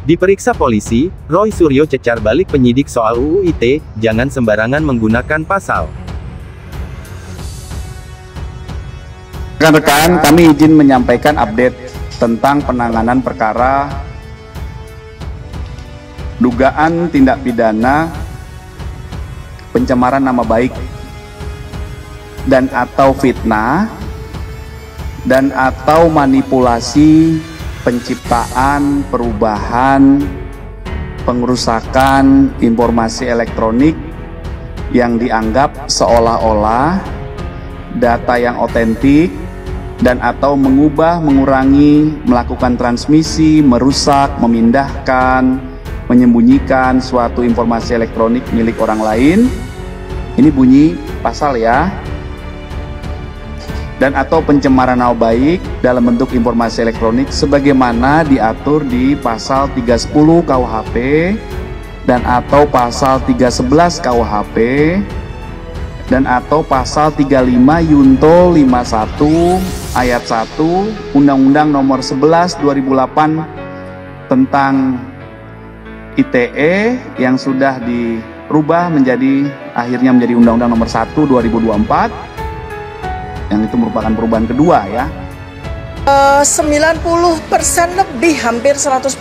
Diperiksa polisi, Roy Suryo cecar balik penyidik soal UU ITE, jangan sembarangan menggunakan pasal. Rekan-rekan, kami izin menyampaikan update tentang penanganan perkara dugaan tindak pidana pencemaran nama baik dan atau fitnah dan atau manipulasi penciptaan, perubahan, pengerusakan informasi elektronik yang dianggap seolah-olah data yang otentik dan atau mengubah, mengurangi, melakukan transmisi, merusak, memindahkan, menyembunyikan suatu informasi elektronik milik orang lain. Ini bunyi pasal ya. Dan atau pencemaran nama baik dalam bentuk informasi elektronik sebagaimana diatur di pasal 310 KUHP dan atau pasal 311 KUHP dan atau pasal 35 Yunto 51 ayat 1 Undang-Undang Nomor 11 2008 tentang ITE yang sudah dirubah akhirnya menjadi Undang-Undang Nomor 1 2024 yang itu merupakan perubahan kedua ya. 90% lebih, hampir 100%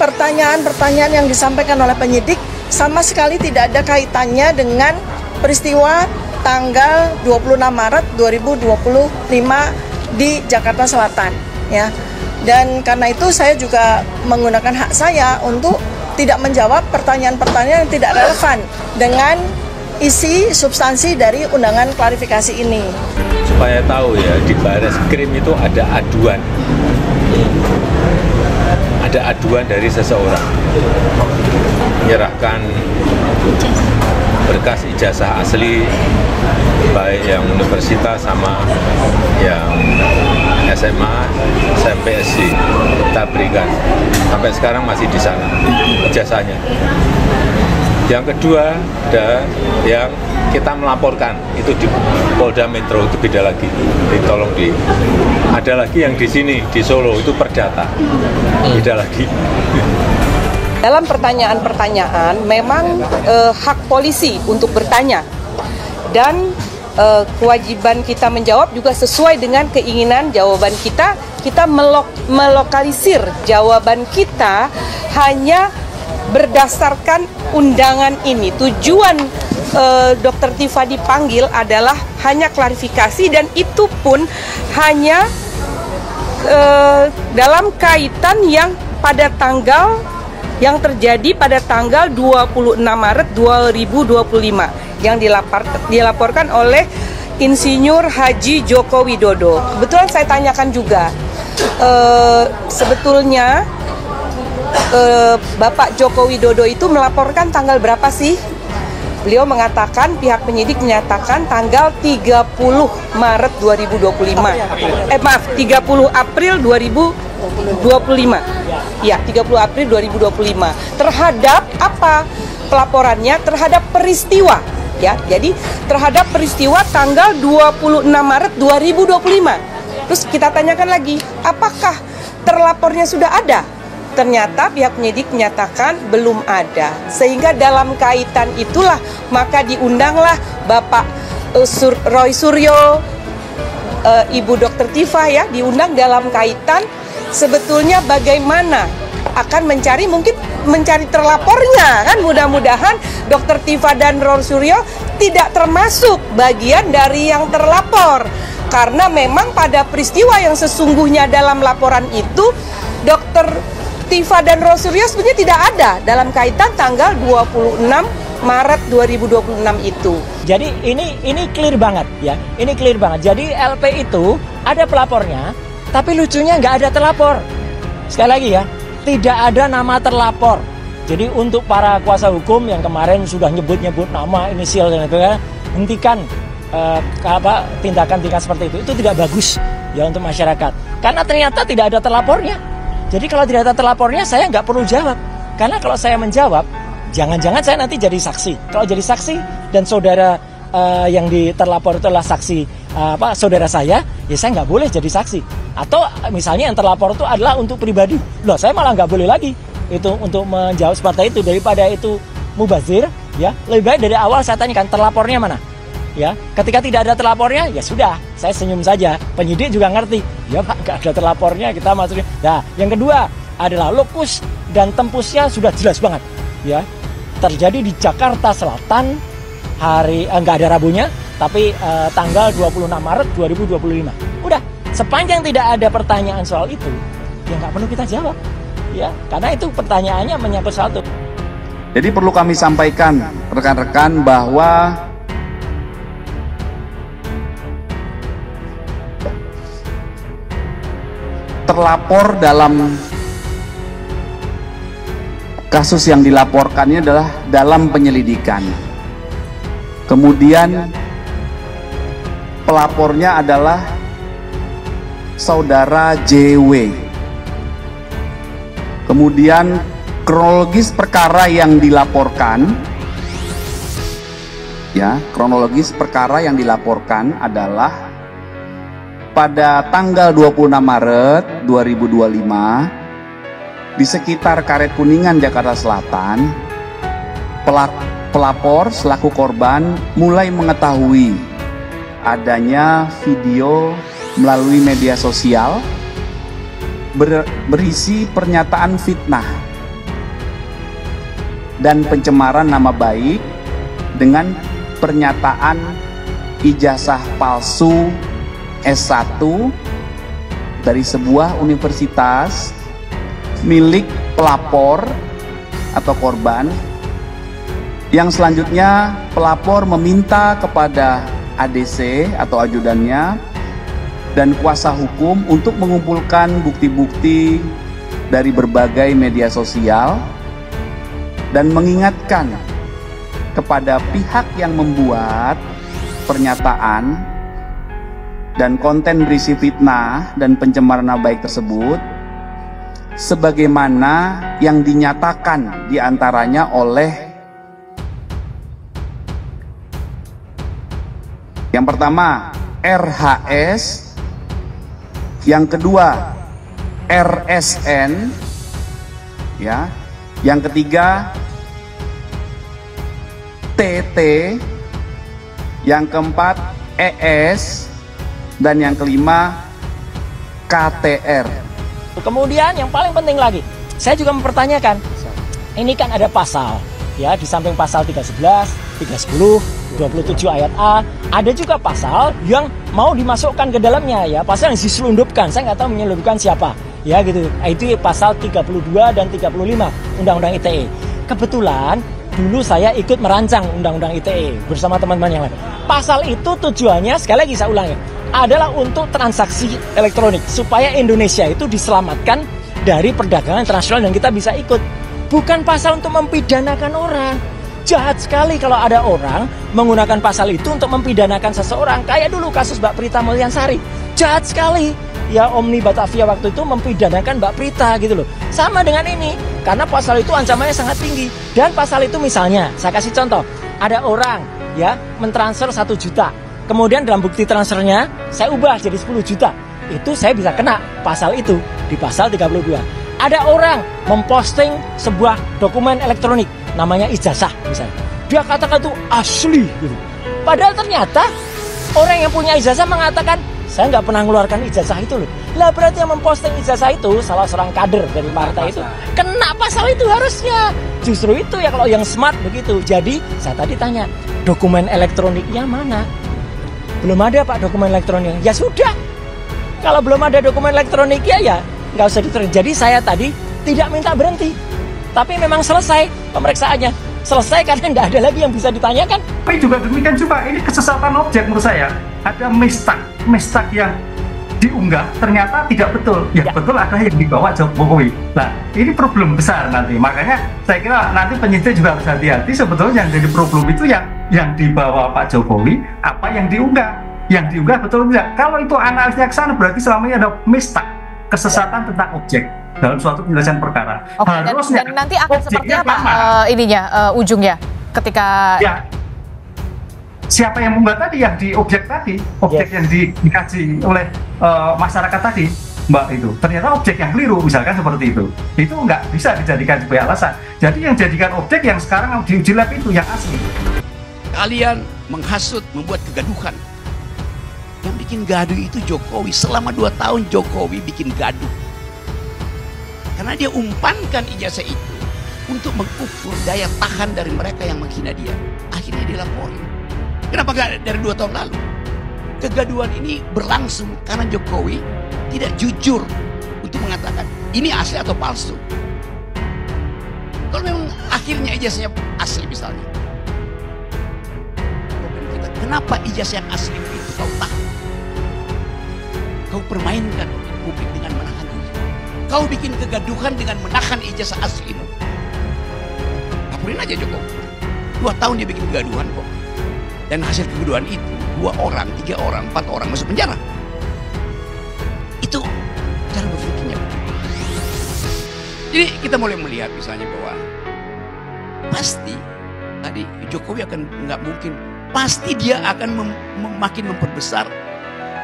pertanyaan-pertanyaan yang disampaikan oleh penyidik sama sekali tidak ada kaitannya dengan peristiwa tanggal 26 Maret 2025 di Jakarta Selatan ya. Dan karena itu saya juga menggunakan hak saya untuk tidak menjawab pertanyaan-pertanyaan yang tidak relevan dengan isi substansi dari undangan klarifikasi ini. Supaya tahu ya, di Bareskrim itu ada aduan dari seseorang menyerahkan berkas ijazah asli baik yang universitas sama yang SMA, SMP, SD kita berikan sampai sekarang masih di sana ijazahnya. Yang kedua ada yang kita melaporkan itu di Polda Metro, itu beda lagi. Ada lagi yang di sini di Solo itu Perdata, beda lagi. Dalam pertanyaan-pertanyaan memang hak polisi untuk bertanya dan kewajiban kita menjawab juga sesuai dengan keinginan jawaban kita. Kita melokalisir jawaban kita hanya berdasarkan undangan ini. Tujuan Dr. Tifa dipanggil adalah hanya klarifikasi dan itu pun hanya dalam kaitan yang pada tanggal yang terjadi pada tanggal 26 Maret 2025 yang dilaporkan oleh Insinyur Haji Joko Widodo. Kebetulan saya tanyakan juga sebetulnya Bapak Joko Widodo itu melaporkan tanggal berapa sih? Beliau mengatakan, pihak penyidik menyatakan tanggal 30 Maret 2025. 30 April 2025. Ya, 30 April 2025. Terhadap apa? Pelaporannya terhadap peristiwa. Ya, jadi terhadap peristiwa tanggal 26 Maret 2025. Terus kita tanyakan lagi, apakah terlapornya sudah ada? Ternyata pihak penyidik menyatakan belum ada. Sehingga dalam kaitan itulah maka diundanglah Bapak Roy Suryo, Ibu Dr. Tifa ya, diundang dalam kaitan sebetulnya bagaimana akan mencari terlapornya kan. Mudah-mudahan Dr. Tifa dan Roy Suryo tidak termasuk bagian dari yang terlapor. Karena memang pada peristiwa yang sesungguhnya dalam laporan itu Dr. Tifa dan Roy Suryo sebenarnya tidak ada dalam kaitan tanggal 26 Maret 2026 itu. Jadi ini clear banget ya. Ini clear banget. Jadi LP itu ada pelapornya, tapi lucunya nggak ada terlapor. Sekali lagi ya, tidak ada nama terlapor. Jadi untuk para kuasa hukum yang kemarin sudah nyebut-nyebut nama inisial dan itu ya, hentikan tindakan-tindakan seperti itu tidak bagus ya untuk masyarakat. Karena ternyata tidak ada terlapornya. Jadi kalau tidak ada terlapornya saya nggak perlu jawab. Karena kalau saya menjawab, jangan-jangan saya nanti jadi saksi. Kalau jadi saksi dan saudara yang terlapor itu adalah saksi saudara saya, ya saya nggak boleh jadi saksi. Atau misalnya yang terlapor itu adalah untuk pribadi. Loh, saya malah nggak boleh lagi. itu untuk menjawab seperti itu daripada itu mubazir, ya. Lebih baik dari awal saya tanyakan terlapornya mana. Ya, ketika tidak ada terlapornya, ya sudah, saya senyum saja. Penyidik juga ngerti, ya Pak, nggak ada terlapornya, kita masukin. Nah, yang kedua adalah lokus dan tempusnya sudah jelas banget, ya. Terjadi di Jakarta Selatan, nggak ada Rabunya, tapi tanggal 26 Maret 2025. Udah, sepanjang tidak ada pertanyaan soal itu, ya nggak perlu kita jawab, ya, karena itu pertanyaannya menyangkut soal itu. Jadi perlu kami sampaikan rekan-rekan bahwa terlapor dalam kasus yang dilaporkannya adalah dalam penyelidikan. Kemudian pelapornya adalah saudara JW. Kemudian kronologis perkara yang dilaporkan, ya, kronologis perkara yang dilaporkan adalah pada tanggal 26 Maret 2025 di sekitar Karet Kuningan, Jakarta Selatan, pelapor selaku korban mulai mengetahui adanya video melalui media sosial berisi pernyataan fitnah dan pencemaran nama baik dengan pernyataan ijazah palsu S1 dari sebuah universitas milik pelapor atau korban, yang selanjutnya pelapor meminta kepada ADC atau ajudannya dan kuasa hukum untuk mengumpulkan bukti-bukti dari berbagai media sosial dan mengingatkan kepada pihak yang membuat pernyataan dan konten berisi fitnah dan pencemaran nama baik tersebut sebagaimana yang dinyatakan diantaranya oleh yang pertama RHS, yang kedua RSN, ya, yang ketiga TT, yang keempat ES, dan yang kelima KTR. Kemudian yang paling penting lagi, saya juga mempertanyakan, ini kan ada pasal, ya, di samping pasal 311, 310, 27 ayat A, ada juga pasal yang mau dimasukkan ke dalamnya, ya, pasal yang diselundupkan, saya nggak tahu menyelundupkan siapa, ya gitu. Itu pasal 32 dan 35 Undang-Undang ITE. Kebetulan dulu saya ikut merancang Undang-Undang ITE bersama teman-teman yang lain. Pasal itu tujuannya, sekali lagi saya ulangi, adalah untuk transaksi elektronik supaya Indonesia itu diselamatkan dari perdagangan internasional dan kita bisa ikut. Bukan pasal untuk mempidanakan orang. Jahat sekali kalau ada orang menggunakan pasal itu untuk mempidanakan seseorang. Kayak dulu kasus Mbak Prita Mulyansari. Jahat sekali. Ya, Omni Batavia waktu itu mempidanakan Mbak Prita gitu loh. Sama dengan ini. Karena pasal itu ancamannya sangat tinggi. Dan pasal itu misalnya, saya kasih contoh. Ada orang ya mentransfer 1 juta. Kemudian dalam bukti transfernya saya ubah jadi 10 juta. Itu saya bisa kena pasal itu di pasal 32. Ada orang memposting sebuah dokumen elektronik namanya ijazah misalnya. Dia katakan itu asli gitu. Padahal ternyata orang yang punya ijazah mengatakan saya nggak pernah mengeluarkan ijazah itu loh. Lah berarti yang memposting ijazah itu salah seorang kader dari partai itu kena pasal itu harusnya. Justru itu ya kalau yang smart begitu. Jadi saya tadi tanya, dokumen elektroniknya mana? Belum ada Pak dokumen elektronik. Ya sudah. Kalau belum ada dokumen elektroniknya ya nggak usah diterima. Jadi saya tadi tidak minta berhenti. Tapi memang selesai pemeriksaannya. Selesai karena tidak ada lagi yang bisa ditanyakan. Tapi juga demikian juga, ini kesesatan objek menurut saya. Ada mistak yang diunggah ternyata tidak betul. Ya betul ada yang dibawa Jokowi. Nah ini problem besar nanti. Makanya saya kira nanti penyidik juga harus hati-hati. Sebetulnya yang jadi problem itu yang dibawa Pak Jokowi, apa yang diunggah. Yang diunggah betul tidak. Kalau itu analisnya ke sana berarti selama ini ada mistak, kesesatan tentang objek dalam suatu penyelesaian perkara. Oke, dan nanti akan seperti apa ujungnya ketika ya, siapa yang membuat tadi yang di objek tadi, objek yang dikaji oleh masyarakat tadi, Mbak itu. Ternyata objek yang keliru, misalkan seperti itu. Itu nggak bisa dijadikan sebagai alasan. Jadi yang jadikan objek yang sekarang diuji lab itu yang asli. Kalian menghasut, membuat kegaduhan. Yang bikin gaduh itu Jokowi. Selama 2 tahun Jokowi bikin gaduh. Karena dia umpankan ijazah itu untuk mengukur daya tahan dari mereka yang menghina dia. Akhirnya dia laporin. Kenapa gak dari 2 tahun lalu? Kegaduhan ini berlangsung karena Jokowi tidak jujur untuk mengatakan ini asli atau palsu. Kalau memang akhirnya ijazahnya asli misalnya, kenapa ijazah yang asli itu kau tahan? Kau permainkan publik dengan menahan itu. Kau bikin kegaduhan dengan menahan ijazah aslimu. Laporin aja Jokowi. 2 tahun dia bikin kegaduhan kok. Dan hasil kegaduhan itu 2 orang, 3 orang, 4 orang masuk penjara. Itu cara berpikirnya. Jadi kita mulai melihat misalnya bahwa pasti tadi Jokowi akan nggak mungkin, pasti dia akan makin memperbesar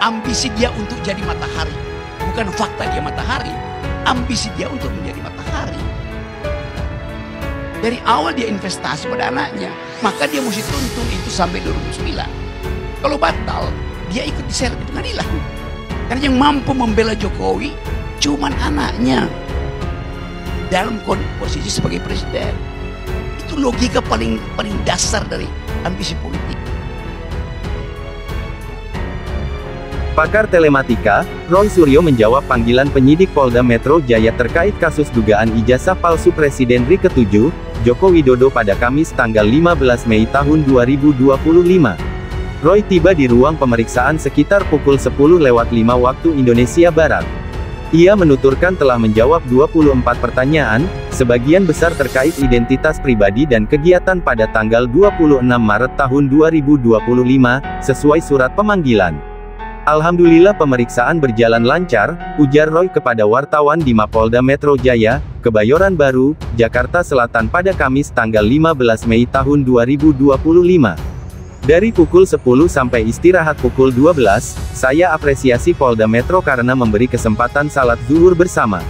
ambisi dia untuk jadi matahari. Bukan fakta dia matahari, ambisi dia untuk menjadi matahari. Dari awal dia investasi pada anaknya, maka dia mesti tuntun itu sampai 2009. Kalau batal, dia ikut diseret di pengadilan. Karena yang mampu membela Jokowi cuman anaknya dalam posisi sebagai presiden. Itu logika paling dasar dari ambisi politik. Pakar telematika, Roy Suryo menjawab panggilan penyidik Polda Metro Jaya terkait kasus dugaan ijazah palsu Presiden RI ke-7, Joko Widodo pada Kamis tanggal 15 Mei tahun 2025. Roy tiba di ruang pemeriksaan sekitar pukul 10:05 waktu Indonesia Barat. Ia menuturkan telah menjawab 24 pertanyaan, sebagian besar terkait identitas pribadi dan kegiatan pada tanggal 26 Maret tahun 2025, sesuai surat pemanggilan. Alhamdulillah pemeriksaan berjalan lancar, ujar Roy kepada wartawan di Mapolda Metro Jaya, Kebayoran Baru, Jakarta Selatan pada Kamis tanggal 15 Mei tahun 2025. Dari pukul 10 sampai istirahat pukul 12, saya apresiasi Polda Metro karena memberi kesempatan salat zuhur bersama.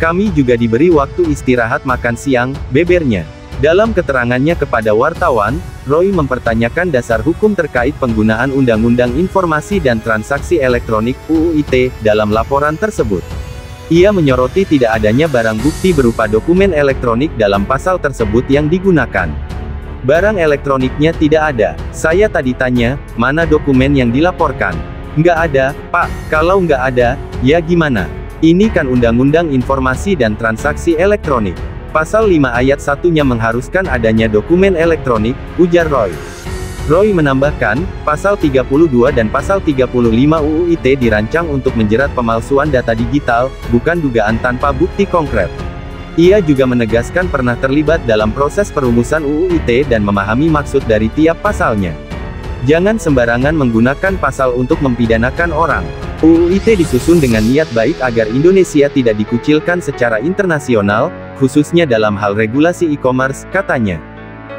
Kami juga diberi waktu istirahat makan siang, bebernya. Dalam keterangannya kepada wartawan, Roy mempertanyakan dasar hukum terkait penggunaan Undang-Undang Informasi dan Transaksi Elektronik (UU ITE) dalam laporan tersebut. Ia menyoroti tidak adanya barang bukti berupa dokumen elektronik dalam pasal tersebut yang digunakan. Barang elektroniknya tidak ada. Saya tadi tanya, mana dokumen yang dilaporkan? Nggak ada, Pak. Kalau nggak ada, ya gimana? Ini kan Undang-Undang Informasi dan Transaksi Elektronik. Pasal 5 ayat 1-nya mengharuskan adanya dokumen elektronik, ujar Roy. Roy menambahkan, pasal 32 dan pasal 35 UU ITE dirancang untuk menjerat pemalsuan data digital, bukan dugaan tanpa bukti konkret. Ia juga menegaskan pernah terlibat dalam proses perumusan UU ITE dan memahami maksud dari tiap pasalnya. Jangan sembarangan menggunakan pasal untuk mempidanakan orang. UU ITE disusun dengan niat baik agar Indonesia tidak dikucilkan secara internasional, khususnya dalam hal regulasi e-commerce, katanya.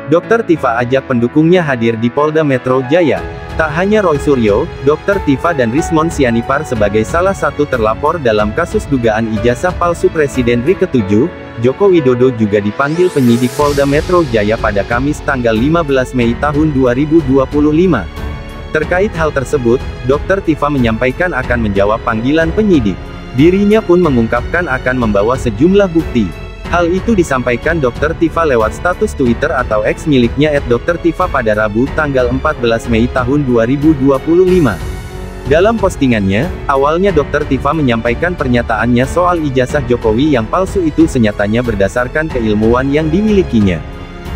Dr. Tifa ajak pendukungnya hadir di Polda Metro Jaya. Tak hanya Roy Suryo, Dr. Tifa dan Rismon Sianipar sebagai salah satu terlapor dalam kasus dugaan ijazah palsu Presiden RI ke-7, Joko Widodo juga dipanggil penyidik Polda Metro Jaya pada Kamis tanggal 15 Mei tahun 2025. Terkait hal tersebut, Dr. Tifa menyampaikan akan menjawab panggilan penyidik. Dirinya pun mengungkapkan akan membawa sejumlah bukti. Hal itu disampaikan Dr. Tifa lewat status Twitter atau X miliknya @drtifa pada Rabu tanggal 14 Mei tahun 2025. Dalam postingannya, awalnya Dr. Tifa menyampaikan pernyataannya soal ijazah Jokowi yang palsu itu senyatanya berdasarkan keilmuan yang dimilikinya.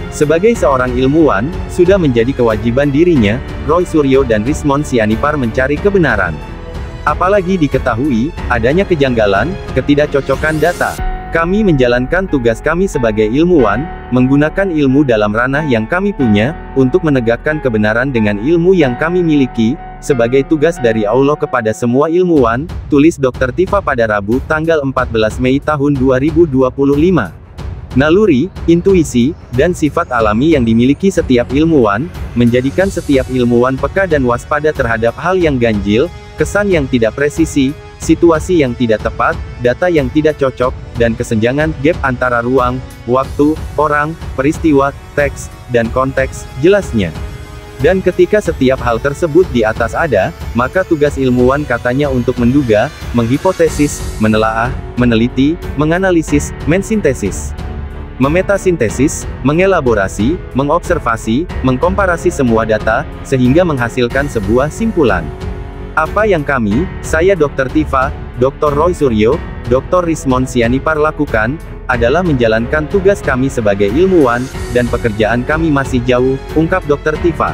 Sebagai seorang ilmuwan, sudah menjadi kewajiban dirinya, Roy Suryo dan Rismon Sianipar mencari kebenaran. Apalagi diketahui, adanya kejanggalan, ketidakcocokan data. Kami menjalankan tugas kami sebagai ilmuwan, menggunakan ilmu dalam ranah yang kami punya, untuk menegakkan kebenaran dengan ilmu yang kami miliki, sebagai tugas dari Allah kepada semua ilmuwan, tulis Dr. Tifa pada Rabu tanggal 14 Mei tahun 2025. Naluri, intuisi, dan sifat alami yang dimiliki setiap ilmuwan, menjadikan setiap ilmuwan peka dan waspada terhadap hal yang ganjil, kesan yang tidak presisi, situasi yang tidak tepat, data yang tidak cocok, dan kesenjangan gap antara ruang, waktu, orang, peristiwa, teks, dan konteks, jelasnya. Dan ketika setiap hal tersebut di atas ada, maka tugas ilmuwan katanya untuk menduga, menghipotesis, menelaah, meneliti, menganalisis, mensintesis, memetasintesis, mengelaborasi, mengobservasi, mengkomparasi semua data, sehingga menghasilkan sebuah simpulan. Apa yang kami, saya Dr. Tifa, Dr. Roy Suryo, Dr. Rismon Sianipar lakukan, adalah menjalankan tugas kami sebagai ilmuwan, dan pekerjaan kami masih jauh, ungkap Dr. Tifa.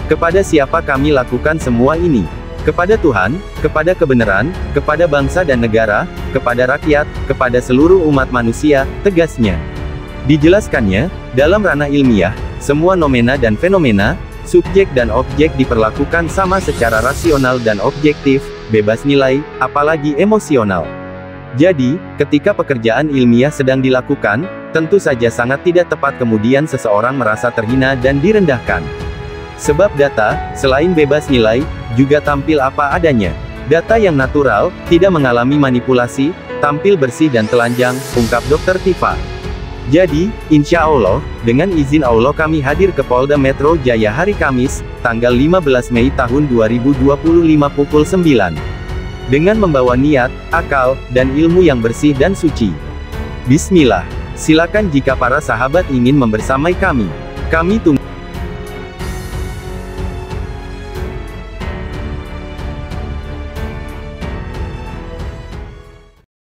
Kepada siapa kami lakukan semua ini? Kepada Tuhan, kepada kebenaran, kepada bangsa dan negara, kepada rakyat, kepada seluruh umat manusia, tegasnya. Dijelaskannya, dalam ranah ilmiah, semua nomena dan fenomena, subjek dan objek diperlakukan sama secara rasional dan objektif, bebas nilai, apalagi emosional. Jadi, ketika pekerjaan ilmiah sedang dilakukan, tentu saja sangat tidak tepat kemudian seseorang merasa terhina dan direndahkan. Sebab data, selain bebas nilai, juga tampil apa adanya. Data yang natural, tidak mengalami manipulasi, tampil bersih dan telanjang, ungkap Dr. Tifa. Jadi, insya Allah, dengan izin Allah kami hadir ke Polda Metro Jaya hari Kamis, tanggal 15 Mei tahun 2025 pukul 9. Dengan membawa niat, akal, dan ilmu yang bersih dan suci. Bismillah. Silakan jika para sahabat ingin membersamai kami. Kami tunggu.